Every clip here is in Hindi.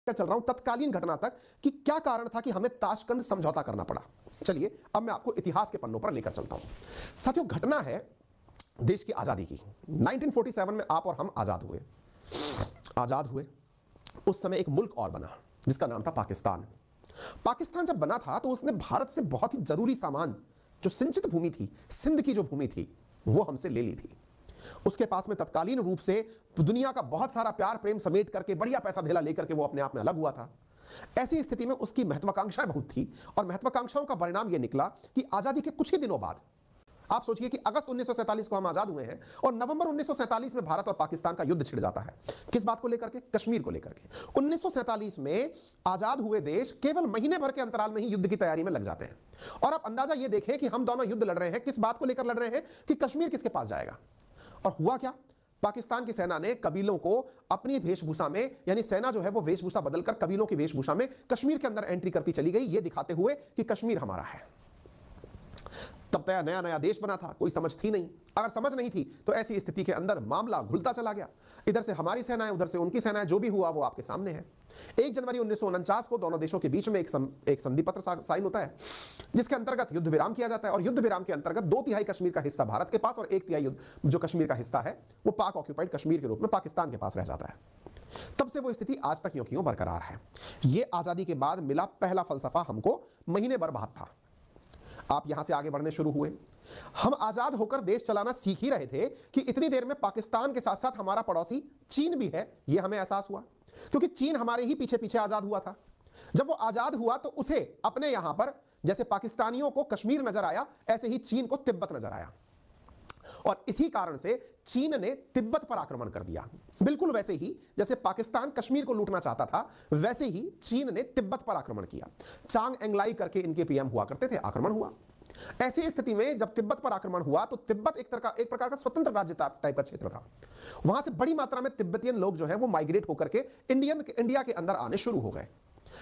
चल रहा हूं तत्कालीन घटना तक कि क्या कारण था कि हमें ताशकंद समझौता करना पड़ा। चलिए अब मैं आपको इतिहास के पन्नों पर लेकर चलता हूं। साथियों, घटना है देश की आजादी की। 1947 में आप और हम आजाद हुए। उस समय एक मुल्क और बना जिसका नाम था पाकिस्तान। पाकिस्तान जब बना था तो उसने भारत से बहुत ही जरूरी सामान, जो सिंचित भूमि थी, सिंध की जो भूमि थी, वो हमसे ले ली थी। उसके पास में तत्कालीन रूप से दुनिया का बहुत सारा प्यार प्रेम समेट करके बढ़िया पैसा धेला लेकर के वो अपने आप में अलग हुआ था। ऐसी स्थिति में उसकी महत्वाकांक्षाएं बहुत थी और महत्वाकांक्षाओं का परिणाम यह निकला कि आजादी के कुछ ही दिनों बाद, आप सोचिए कि अगस्त 1947 को हम आजाद हुए हैं और नवंबर 1947 में भारत और पाकिस्तान का युद्ध छिड़ जाता है। किस बात को लेकर के? कश्मीर को लेकर के। 1947 में आजाद हुए देश केवल महीने भर के अंतराल में ही युद्ध की तैयारी में लग जाते हैं। और आप अंदाजा ये देखें कि हम दोनों युद्ध लड़ रहे हैं, किस बात को लेकर लड़ रहे हैं कि कश्मीर किसके पास जाएगा। और हुआ क्या? पाकिस्तान की सेना ने कबीलों को अपनी वेशभूषा में, यानी सेना जो है वो वेशभूषा बदलकर कबीलों की वेशभूषा में कश्मीर के अंदर एंट्री करती चली गई, ये दिखाते हुए कि कश्मीर हमारा है। तब तक नया नया देश बना था, कोई समझ थी नहीं। अगर समझ नहीं थी तो ऐसी स्थिति के अंदर मामला घुलता चला गया। इधर से हमारी सेनाएं, उधर से उनकी सेनाएं, जो भी हुआ वो आपके सामने है। 1 जनवरी 1949 को दोनों देशों के बीच में एक संधि पत्र साइन होता है, जिसके अंतर्गत युद्ध विराम किया जाता है। और युद्ध विराम के अंतर्गत 2/3 कश्मीर का हिस्सा भारत के पास और 1/3 जो कश्मीर का हिस्सा है वो पाक ऑक्यूपाइड कश्मीर के रूप में पाकिस्तान के पास रह जाता है। तब से वो स्थिति आज तक यों बरकरार है। ये आजादी के बाद मिला पहला फलसफा हमको महीने भर बाद था। आप यहां से आगे बढ़ने शुरू हुए। हम आजाद होकर देश चलाना सीख ही रहे थे कि इतनी देर में पाकिस्तान के साथ साथ हमारा पड़ोसी चीन भी है, यह हमें एहसास हुआ, क्योंकि चीन हमारे ही पीछे पीछे आजाद हुआ था। जब वो आजाद हुआ तो उसे अपने यहां पर जैसे पाकिस्तानियों को कश्मीर नजर आया, ऐसे ही चीन को तिब्बत नजर आया। और इसी कारण से चीन ने तिब्बत पर आक्रमण कर दिया। बिल्कुल वैसे ही जैसे पाकिस्तान कश्मीर को लूटना चाहता था, वैसे ही चीन ने तिब्बत पर आक्रमण किया। चांग एंगलाई करके इनके पीएम हुआ करते थे, आक्रमण हुआ। ऐसी स्थिति में जब तिब्बत पर आक्रमण हुआ तो तिब्बत एक प्रकार का स्वतंत्र राज्य टाइप का क्षेत्र था। वहां से बड़ी मात्रा में तिब्बतियन लोग जो है वो माइग्रेट होकर के इंडिया के अंदर आने शुरू हो गए।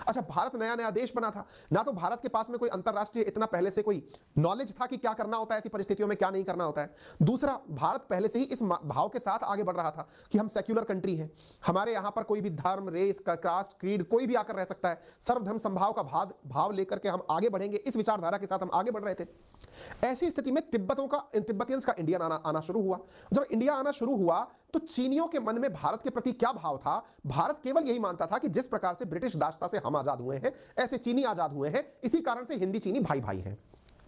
अच्छा, भारत नया नया देश बना था ना, तो भारत के पास में कोई अंतरराष्ट्रीय इतना पहले से कोई नॉलेज था कि क्या करना होता है ऐसी परिस्थितियों में, क्या नहीं करना होता है। दूसरा, भारत पहले से ही इस भाव के साथ आगे बढ़ रहा था कि हम सेक्युलर कंट्री हैं, हमारे यहां पर कोई भी धर्म, रेस, कास्ट, क्रीड कोई भी आकर रह सकता है, सर्वधर्म संभाव का भाव लेकर के हम आगे बढ़ेंगे, इस विचारधारा के साथ हम आगे बढ़ रहे थे। ऐसी स्थिति में तिब्बतियंस का इंडिया आना शुरू हुआ। जब इंडिया आना शुरू हुआ तो चीनियों के मन में भारत के प्रति क्या भाव था? भारत केवल यही मानता था कि जिस प्रकार से ब्रिटिश दासता से हम आजाद हुए हैं, ऐसे चीनी आजाद हुए हैं, इसी कारण से हिंदी चीनी भाई भाई हैं।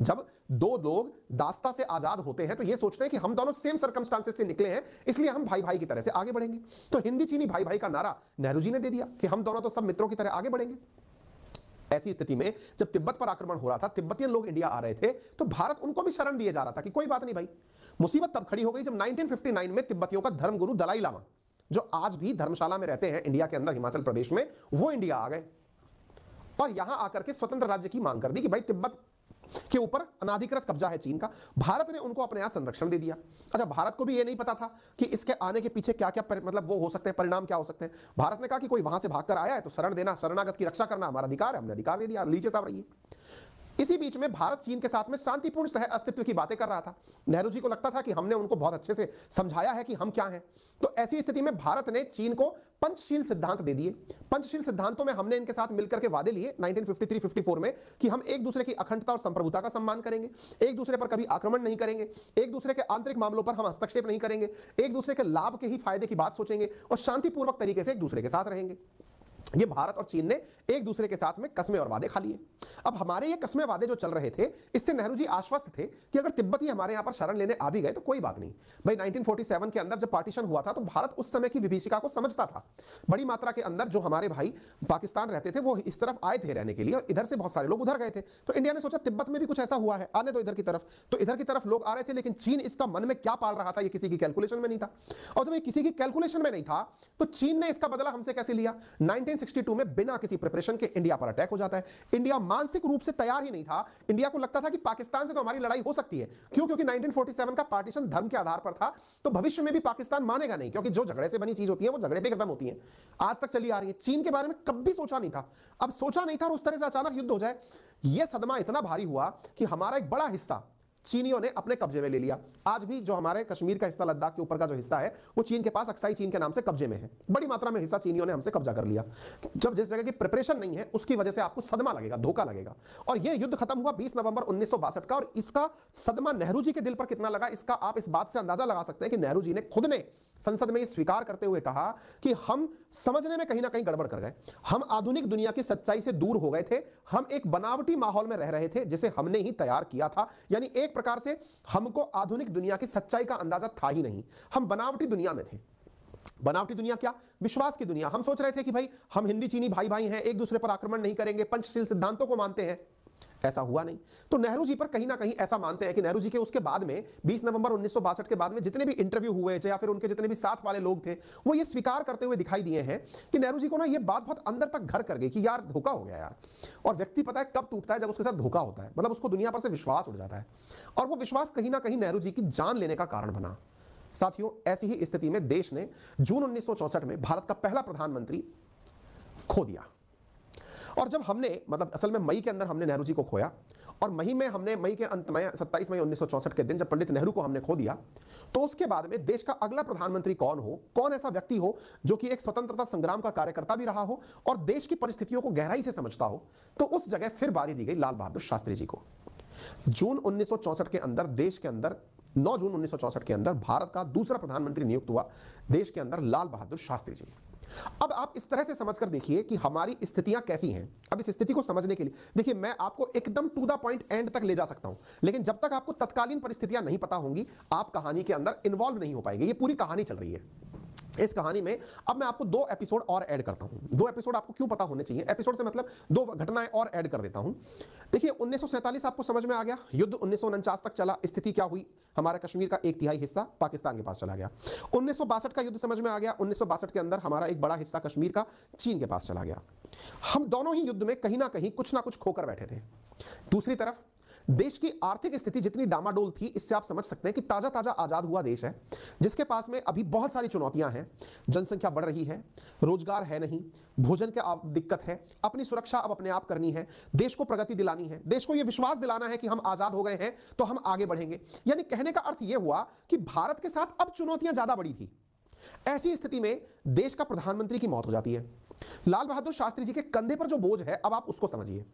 जब दो लोग दासता से आजाद होते हैं तो ये सोचते हैं कि हम दोनों सेम सर्कमस्टांसेस से निकले हैं, इसलिए हम भाई भाई की तरह से आगे बढ़ेंगे। तो हिंदी चीनी भाई भाई का नारा नेहरू जी ने दे दिया कि हम दोनों तो सब मित्रों की तरह आगे बढ़ेंगे। ऐसी स्थिति में जब तिब्बत पर आक्रमण हो रहा था, तिब्बतियन लोग इंडिया आ रहे थे, तो भारत उनको भी शरण दिए जा रहा था कि कोई बात नहीं भाई। मुसीबत तब खड़ी हो गई जब 1959 में तिब्बतियों का धर्मगुरु दलाई लामा, जो आज भी धर्मशाला में रहते हैं इंडिया के अंदर, हिमाचल प्रदेश में, वो इंडिया आ गए और यहां आकर के स्वतंत्र राज्य की मांग कर दी कि भाई तिब्बत के ऊपर अनाधिकृत कब्जा है चीन का। भारत ने उनको अपने यहां संरक्षण दे दिया। अच्छा, भारत को भी यह नहीं पता था कि इसके आने के पीछे क्या क्या मतलब वो हो सकते हैं, परिणाम क्या हो सकते हैं। भारत ने कहा कि कोई वहां से भागकर आया है तो शरण देना, शरणागत की रक्षा करना हमारा अधिकार है, हमने अधिकार दे दिया, लीजिए साहब रहिए। इसी बीच में भारत चीन के साथ में शांतिपूर्ण सह अस्तित्व की बातें कर रहा था। नेहरू जी को लगता था कि हमने उनको बहुत अच्छे से समझाया है कि हम क्या हैं। तो ऐसी स्थिति में भारत ने चीन को पंचशील सिद्धांत दे दिए। पंचशील सिद्धांतों में हमने इनके साथ मिलकर के वादे लिए 1953-54 में कि हम एक दूसरे की अखंडता और संप्रभुता का सम्मान करेंगे, एक दूसरे पर कभी आक्रमण नहीं करेंगे, एक दूसरे के आंतरिक मामलों पर हम हस्तक्षेप नहीं करेंगे, एक दूसरे के लाभ के ही फायदे की बात सोचेंगे और शांतिपूर्वक तरीके से एक दूसरे के साथ रहेंगे। ये भारत और चीन ने एक दूसरे के साथ में कस्में और वादे खा लिए। अब हमारे ये कस्में वादे जो चल रहे थे, इससे नेहरू जी आश्वस्त थे कि अगर तिब्बती हमारे यहां पर शरण लेने आ भी गए तो कोई बात नहीं भाई। 1947 के अंदर जब पार्टीशन हुआ था तो भारत उस समय की विभीषिका को समझता था। बड़ी मात्रा के अंदर जो हमारे भाई पाकिस्तान रहते थे वो इस तरफ आए थे रहने के लिए और इधर से बहुत सारे लोग उधर गए थे। तो इंडिया ने सोचा तिब्बत में भी कुछ ऐसा हुआ है, आने दो इधर की तरफ। तो इधर की तरफ लोग आ रहे थे, लेकिन चीन इसका मन में क्या पाल रहा था ये किसी की कैलकुलेशन में नहीं था। और जब ये किसी की कैलकुलेशन में नहीं था तो चीन ने इसका बदला हमसे कैसे लिया? 1962 में बिना किसी प्रिपरेशन के इंडिया पर अटैक हो जाता है। इंडिया मानसिक रूप से तैयार ही नहीं था। इंडिया को लगता था कि पाकिस्तान से तो हमारी लड़ाई हो सकती है। क्यों? क्योंकि 1947 का पार्टीशन धर्म के आधार पर था, तो भविष्य में भी पाकिस्तान मानेगा नहीं, क्योंकि जो झगड़े से बनी चीज होती है वो झगड़े पे खत्म होती है। आज तक चली आ रही है। चीन के बारे में कभी सोचा नहीं था। अब सोचा नहीं था और उस तरह से अचानक युद्ध हो जाए, यह सदमा इतना भारी हुआ कि हमारा एक बड़ा हिस्सा चीनियों ने अपने कब्जे में ले लिया। आज भी जो हमारे कश्मीर का हिस्सा, लद्दाख के ऊपर का जो हिस्सा है, वो चीन के पास अक्साई चीन के नाम से कब्जे में है। बड़ी मात्रा में हिस्सा चीनियों ने हमसे कब्जा कर लिया। जब जिस जगह की प्रिपरेशन नहीं है उसकी वजह से आपको सदमा लगेगा, धोखा लगेगा। और यह युद्ध खत्म हुआ 20 नवंबर 1962 का, और इसका सदमा नेहरू जी के दिल पर कितना लगा, इसका आप इस बात से अंदाजा लगा सकते हैं कि नेहरू जी ने खुद ने संसद में स्वीकार करते हुए कहा कि हम समझने में कहीं ना कहीं गड़बड़ कर गए, हम आधुनिक दुनिया की सच्चाई से दूर हो गए थे, हम एक बनावटी माहौल में रह रहे थे जिसे हमने ही तैयार किया था। यानी एक प्रकार से हमको आधुनिक दुनिया की सच्चाई का अंदाजा था ही नहीं, हम बनावटी दुनिया में थे। बनावटी दुनिया क्या? विश्वास की दुनिया। हम सोच रहे थे कि भाई हम हिंदी चीनी भाई भाई हैं, एक दूसरे पर आक्रमण नहीं करेंगे, पंचशील सिद्धांतों को मानते हैं। ऐसा हुआ नहीं। तो नेहरू जी पर कहीं ना कहीं ऐसा मानते हैं कि नेहरू जी के उसके बाद में 20 नवंबर 1962 के बाद में जितने भी इंटरव्यू हुए या फिर उनके जितने भी साथ वाले लोग थे, वो ये स्वीकार करते हुए दिखाई दिए हैं कि नेहरू जी को ना ये बात बहुत अंदर तक घर कर गई कि यार धोखा हो गया यार। और व्यक्ति पता है कब टूटता है? जब उसके साथ धोखा होता है, मतलब उसको दुनिया पर से विश्वास उड़ जाता है, और वो विश्वास कहीं ना कहीं नेहरू जी की जान लेने का कारण बना। साथियों, ऐसी ही स्थिति में देश ने जून 1964 में भारत का पहला प्रधानमंत्री खो दिया। और जब हमने, मतलब असल में मई के अंदर हमने नेहरू जी को खोया, और मई के अंत में 27 मई 1964 के दिन जब पंडित नेहरू को हमने खो दिया, तो उसके बाद में देश का अगला प्रधानमंत्री कौन हो, कौन ऐसा व्यक्ति हो जो कि एक स्वतंत्रता संग्राम का कार्यकर्ता भी रहा हो और देश की परिस्थितियों को गहराई से समझता हो, तो उस जगह फिर बारी दी गई लाल बहादुर शास्त्री जी को। जून 1964 के अंदर देश के अंदर 9 जून 1964 के अंदर भारत का दूसरा प्रधानमंत्री नियुक्त हुआ देश के अंदर, लाल बहादुर शास्त्री जी। अब आप इस तरह से समझकर देखिए कि हमारी स्थितियां कैसी हैं। अब इस स्थिति को समझने के लिए देखिए, मैं आपको एकदम टू द पॉइंट एंड तक ले जा सकता हूं, लेकिन जब तक आपको तत्कालीन परिस्थितियां नहीं पता होंगी, आप कहानी के अंदर इन्वॉल्व नहीं हो पाएंगे। ये पूरी कहानी चल रही है। इस कहानी में अब मैं आपको 2 एपिसोड और ऐड करता हूं। 2 एपिसोड आपको क्यों पता होने चाहिए? एपिसोड से मतलब 2 घटनाएं और ऐड कर देता हूं। देखिए, 1947 आपको समझ में आ गया, युद्ध 1949 तक चला। स्थिति क्या हुई? हमारा कश्मीर का 1/3 हिस्सा पाकिस्तान के पास चला गया। 1962 का युद्ध समझ में आ गया। 1962 के अंदर हमारा एक बड़ा हिस्सा कश्मीर का चीन के पास चला गया। हम दोनों ही युद्ध में कहीं ना कहीं कुछ ना कुछ खोकर बैठे थे। दूसरी तरफ देश की आर्थिक स्थिति जितनी डामाडोल थी, इससे आप समझ सकते हैं कि ताजा ताजा आजाद हुआ देश है, जिसके पास में अभी बहुत सारी चुनौतियां हैं। जनसंख्या बढ़ रही है, रोजगार है नहीं, भोजन की दिक्कत है, अपनी सुरक्षा अब अपने आप करनी है, देश को प्रगति दिलानी है, देश को यह विश्वास दिलाना है कि हम आजाद हो गए हैं तो हम आगे बढ़ेंगे। यानी कहने का अर्थ यह हुआ कि भारत के साथ अब चुनौतियां ज्यादा बड़ी थी। ऐसी स्थिति में देश का प्रधानमंत्री की मौत हो जाती है। लाल बहादुर शास्त्री जी के कंधे पर जो बोझ है, अब आप उसको समझिए।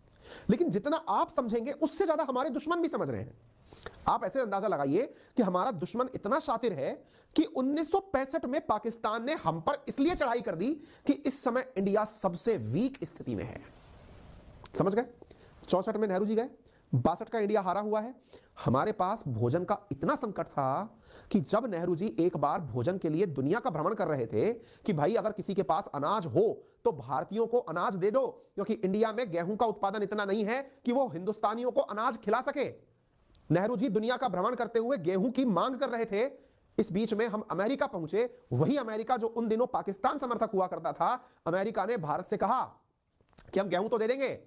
लेकिन जितना आप समझेंगे उससे ज्यादा हमारे दुश्मन भी समझ रहे हैं। आप ऐसे अंदाजा लगाइए कि हमारा दुश्मन इतना शातिर है कि 1965 में पाकिस्तान ने हम पर इसलिए चढ़ाई कर दी कि इस समय इंडिया सबसे वीक स्थिति में है। समझ गए? 64 में नेहरू जी गए, 62 का इंडिया हारा हुआ है। हमारे पास भोजन का इतना संकट था कि जब नेहरू जी एक बार भोजन के लिए दुनिया का भ्रमण कर रहे थे कि भाई अगर किसी के पास अनाज हो तो भारतीयों को अनाज दे दो, क्योंकि इंडिया में गेहूं का उत्पादन इतना नहीं है कि वो हिंदुस्तानियों को अनाज खिला सके। नेहरू जी दुनिया का भ्रमण करते हुए गेहूं की मांग कर रहे थे। इस बीच में हम अमेरिका पहुंचे। वही अमेरिका जो उन दिनों पाकिस्तान समर्थक हुआ करता था, अमेरिका ने भारत से कहा कि हम गेहूं तो दे देंगे,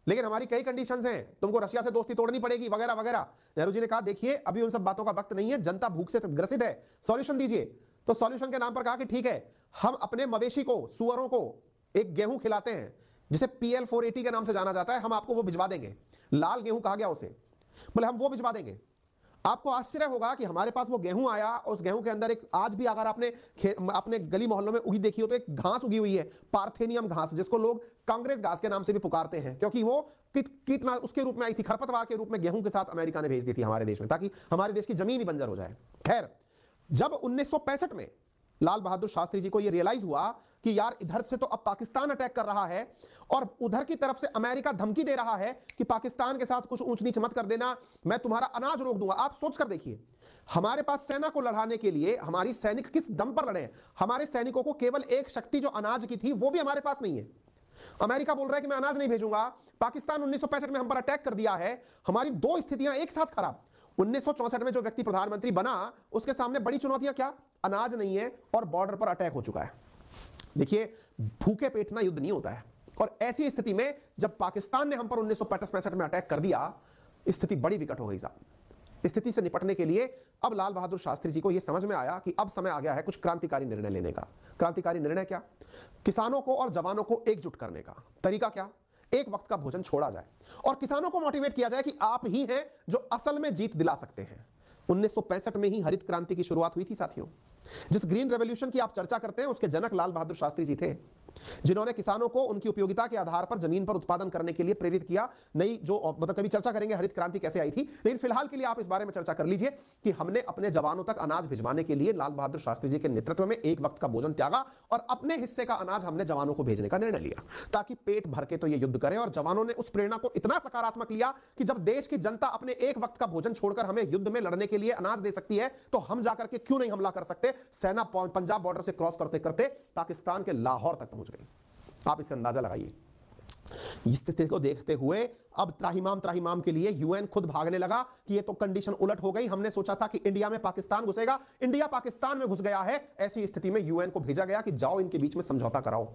लेकिन हमारी कई कंडीशंस हैं, तुमको रशिया से दोस्ती तोड़नी पड़ेगी वगैरह वगैरह। नेहरू जी ने कहा देखिए अभी उन सब बातों का वक्त नहीं है, जनता भूख से ग्रसित है, सॉल्यूशन दीजिए। तो सॉल्यूशन के नाम पर कहा कि ठीक है, हम अपने मवेशी को, सुअरों को एक गेहूं खिलाते हैं जिसे PL 480 के नाम से जाना जाता है, हम आपको वो भिजवा देंगे। लाल गेहूं कहा गया उसे, बोले हम वो भिजवा देंगे। आपको आश्चर्य होगा कि हमारे पास वो गेहूं आया, उस गेहूं के अंदर एक, आज भी अगर आपने अपने गली मोहल्लों में उगी देखी हो तो एक घास उगी हुई है, पार्थेनियम घास, जिसको लोग कांग्रेस घास के नाम से भी पुकारते हैं, क्योंकि वो कीटनाशक उसके रूप में आई थी, खरपतवार के रूप में गेहूं के साथ अमेरिका ने भेज दी थी हमारे देश में, ताकि हमारे देश की जमीन ही बंजर हो जाए। खैर, जब 1965 में लाल बहादुर शास्त्री जी को यह रियलाइज हुआ कि यार इधर से तो अब पाकिस्तान अटैक कर रहा है और उधर की तरफ से अमेरिका धमकी दे रहा है कि पाकिस्तान के साथ कुछ ऊंच नीच मत कर देना, मैं तुम्हारा अनाज रोक दूंगा। आप सोच कर देखिए, हमारे पास सेना को लड़ाने के लिए हमारी सैनिक किस दम पर लड़े। हमारे सैनिकों को केवल एक शक्ति जो अनाज की थी वो भी हमारे पास नहीं है। अमेरिका बोल रहा है कि मैं अनाज नहीं भेजूंगा। पाकिस्तान 1965 में हम पर अटैक कर दिया है। हमारी 2 स्थितियां एक साथ खराब। 1964 में जो व्यक्ति प्रधानमंत्री बना, उसके सामने बड़ी चुनौतियां क्या? अनाज नहीं है और बॉर्डर पर अटैक हो चुका है। देखिए, भूखे पेटना युद्ध नहीं होता है। और ऐसी स्थिति में जब पाकिस्तान ने हम पर 1965 में अटैक कर दिया, स्थिति बड़ी विकट हो गई साहब। स्थिति से निपटने के लिए अब लाल बहादुर शास्त्री जी को यह समझ में आया कि अब समय आ गया है कुछ क्रांतिकारी निर्णय लेने का। क्रांतिकारी निर्णय क्या? किसानों को और जवानों को एकजुट करने का। तरीका क्या? एक वक्त का भोजन छोड़ा जाए और किसानों को मोटिवेट किया जाए कि आप ही हैं जो असल में जीत दिला सकते हैं। 1965 में ही हरित क्रांति की शुरुआत हुई थी साथियों। जिस ग्रीन रेवोल्यूशन की आप चर्चा करते हैं उसके जनक लाल बहादुर शास्त्री जी थे, जिन्होंने किसानों को उनकी उपयोगिता के आधार पर जमीन पर उत्पादन करने के लिए प्रेरित किया। नई जो मतलब कभी चर्चा करेंगे हरित क्रांति कैसे आई थी, लेकिन फिलहाल के लिए आप इस बारे में चर्चा कर लीजिए कि हमने अपने जवानों तक अनाज भिजवाने के लिए लाल बहादुर शास्त्री जी के नेतृत्व में एक वक्त का भोजन त्यागा और अपने हिस्से का अनाज हमने जवानों को भेजने का निर्णय लिया ताकि पेट भर के तो ये युद्ध करें। और जवानों ने उस प्रेरणा को इतना सकारात्मक लिया कि जब देश की जनता अपने एक वक्त का भोजन छोड़कर हमें युद्ध में लड़ने के लिए अनाज दे सकती है तो हम जाकर के क्यों नहीं हमला कर सकते। सेना पंजाब बॉर्डर से क्रॉस करते करते पाकिस्तान के लाहौर तक पहुंच गई। आप इससे अंदाजा लगाइए। इस स्थिति को देखते हुए अब त्राहिमाम के लिए यूएन खुद भागने लगा कि ये तो कंडीशन उलट हो गई। हमने सोचा था कि इंडिया में पाकिस्तान घुसेगा, इंडिया पाकिस्तान में घुस गया है। ऐसी स्थिति में यूएन को भेजा गया कि जाओ इनके बीच में समझौता कराओ।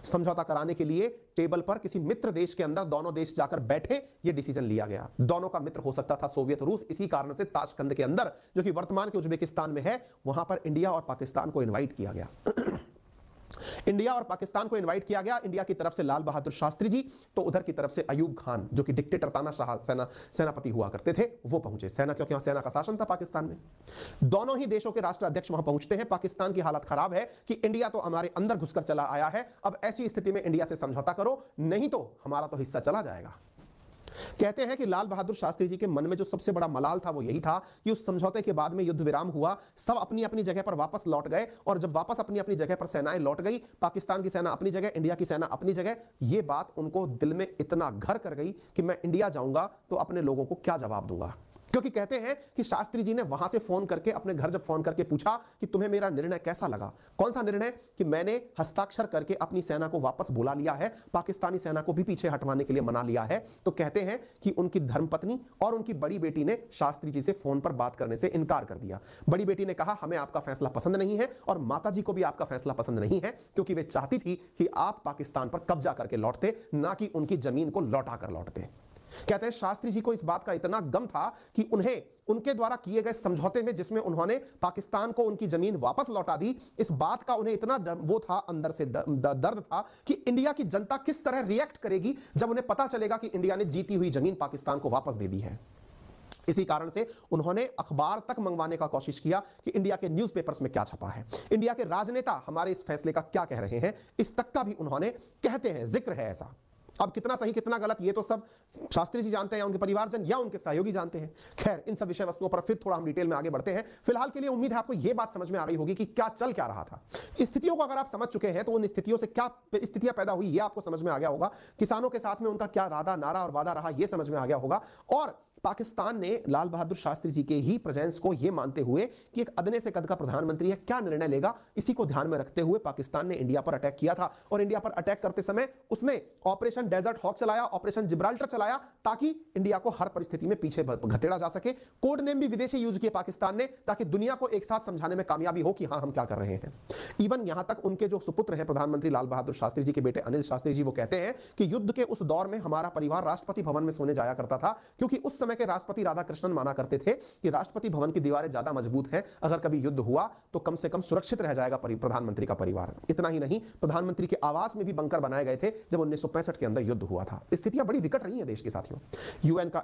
समझौता कराने के लिए टेबल पर किसी मित्र देश के अंदर दोनों देश जाकर बैठे, ये डिसीजन लिया गया। दोनों का मित्र हो सकता था सोवियत रूस। इसी कारण से ताशकंद के अंदर जो कि वर्तमान के उज्बेकिस्तान में है, वहां पर इंडिया और पाकिस्तान को इन्वाइट किया गया। इंडिया और पाकिस्तान को इनवाइट किया गया। इंडिया की तरफ से लाल बहादुर शास्त्री जी, तो उधर की तरफ से अयूब खान जो कि डिक्टेटर तानाशाह सेनापति हुआ करते थे, वो पहुंचे। सेना, क्योंकि वहां सेना का शासन था पाकिस्तान में। दोनों ही देशों के राष्ट्र अध्यक्ष वहां पहुंचते हैं। पाकिस्तान की हालत खराब है कि इंडिया तो हमारे अंदर घुसकर चला आया है, अब ऐसी स्थिति में इंडिया से समझौता करो, नहीं तो हमारा तो हिस्सा चला जाएगा। कहते हैं कि लाल बहादुर शास्त्री जी के मन में जो सबसे बड़ा मलाल था वो यही था कि उस समझौते के बाद में युद्ध विराम हुआ, सब अपनी अपनी जगह पर वापस लौट गए और जब वापस अपनी अपनी जगह पर सेनाएं लौट गई, पाकिस्तान की सेना अपनी जगह, इंडिया की सेना अपनी जगह, ये बात उनको दिल में इतना घर कर गई कि मैं इंडिया जाऊंगा तो अपने लोगों को क्या जवाब दूंगा। क्योंकि कहते हैं कि शास्त्री जी ने वहां से फोन करके, अपने घर जब फोन करके पूछा कि तुम्हें मेरा निर्णय कैसा लगा। कौन सा निर्णय? कि मैंने हस्ताक्षर करके अपनी सेना को वापस बुला लिया है, पाकिस्तानी सेना को भी पीछे हटवाने के लिए मना लिया है। तो कहते हैं कि उनकी धर्मपत्नी और उनकी बड़ी बेटी ने शास्त्री जी से फोन पर बात करने से इनकार कर दिया। बड़ी बेटी ने कहा हमें आपका फैसला पसंद नहीं है और माता जी को भी आपका फैसला पसंद नहीं है, क्योंकि वे चाहती थी कि आप पाकिस्तान पर कब्जा करके लौटते, ना कि उनकी जमीन को लौटा कर लौटते। कहते हैं शास्त्री जी को इस बात का इतना गम था कि उन्हें उनके द्वारा किए गए समझौते में, जिसमें उन्होंने पाकिस्तान को उनकी जमीन वापस लौटा दी, इस बात का उन्हें इतना वो था, अंदर से दर्द था कि इंडिया की जनता किस तरह रिएक्ट करेगी जब उन्हें पता चलेगा कि इंडिया ने जीती हुई जमीन पाकिस्तान को वापस दे दी है। इसी कारण से उन्होंने अखबार तक मंगवाने का कोशिश किया कि इंडिया के न्यूज़पेपर्स में क्या छपा है, इंडिया के राजनेता हमारे इस फैसले का क्या कह रहे हैं, इस तक का भी उन्होंने, कहते हैं, जिक्र है ऐसा। अब कितना सही कितना गलत ये तो सब शास्त्री जी जानते हैं, या उनके परिवारजन या उनके सहयोगी जानते हैं। खैर, इन सब विषय वस्तुओं पर फिर थोड़ा हम डिटेल में आगे बढ़ते हैं। फिलहाल के लिए उम्मीद है आपको ये बात समझ में आ गई होगी कि क्या चल क्या रहा था। स्थितियों को अगर आप समझ चुके हैं तो उन स्थितियों से क्या स्थितियां पैदा हुई ये आपको समझ में आ गया होगा। किसानों के साथ में उनका क्या राधा नारा और वादा रहा ये समझ में आ गया होगा। और पाकिस्तान ने लाल बहादुर शास्त्री जी के ही प्रेजेंस को यह मानते हुए कि एक अदने से कद का प्रधानमंत्री है, क्या निर्णय लेगा, इसी को ध्यान में रखते हुए पाकिस्तान ने इंडिया पर अटैक किया था। और इंडिया पर अटैक करते समय उसने ऑपरेशन डेजर्ट हॉक चलाया, ऑपरेशन जिब्राल्टर चलाया, ताकि इंडिया को हर परिस्थिति में पीछे घतेड़ा जा सके। कोड नेम भी विदेशी यूज किए पाकिस्तान ने, ताकि दुनिया को एक साथ समझाने में कामयाबी हो कि हां हम क्या कर रहे हैं। इवन यहां तक उनके जो सुपुत्र हैं प्रधानमंत्री लाल बहादुर शास्त्री जी के बेटे अनिल शास्त्री जी, वो कहते हैं कि युद्ध के उस दौर में हमारा परिवार राष्ट्रपति भवन में सोने जाया करता था, क्योंकि उस समय के राष्ट्रपति राधाकृष्णन माना करते थे कि राष्ट्रपति भवन की दीवारें ज्यादा मजबूत हैं, अगर कभी युद्ध हुआ तो कम से कम सुरक्षित रह जाएगा प्रधानमंत्री का परिवार। इतना ही नहीं, प्रधानमंत्री के आवास में भी बंकर बनाए गए थे जब 1965 के अंदर युद्ध हुआ था। स्थितियां बड़ी विकट रही हैं देश के साथियों। यूएन का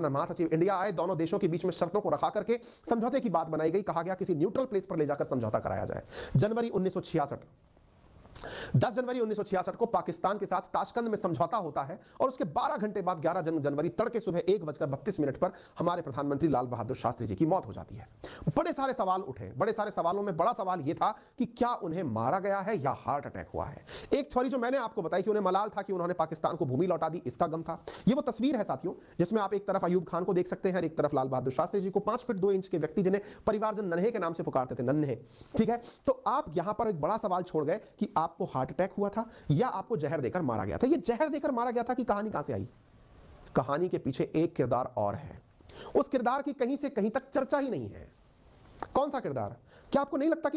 महासचिव इंडिया आए, दोनों देशों के बीच में शर्तों को रखा करके समझौते की बात बनाई गई। कहा गया किसी न्यूट्रल प्लेस पर ले जाकर समझौता कराया जाए। जनवरी 1966 10 जनवरी 1966 को पाकिस्तान के साथ ताशकंद में समझौता होता है और उसके 12 घंटे बाद 11 जनवरी तड़के सुबह 1:32 पर हमारे प्रधानमंत्री लाल बहादुर शास्त्री जी की मौत हो जाती है। बड़े सारे सवाल उठे। बड़े सारे सवालों में बड़ा सवाल यह था कि क्या उन्हें मारा गया है या हार्ट अटैक हुआ है। एक थ्योरी जो मैंने आपको बताई कि उन्हें मलाल था कि उन्होंने पाकिस्तान को भूमि लौटा दी, इसका गम था। यह वो तस्वीर है साथियों जिसमें आप एक तरफ अयूब खान को देख सकते हैं, एक तरफ लाल बहादुर शास्त्री जी को, 5 फीट 2 इंच के व्यक्ति जिन्हें परिवारजन नन्हे के नाम से पुकारते थे, नन्हे। ठीक है, तो आप यहां पर एक बड़ा सवाल छोड़ गए कि आपको हार्ट अटैक हुआ था या आपको जहर देकर मारा गया था। ये जहर देकर मारा गया था कि कहानी कहां से आई? कहानी के पीछे एक किरदार और है। उस किरदार की कहीं से कहीं तक चर्चा ही नहीं है। कौन सा किरदार? क्या आपको नहीं लगता कि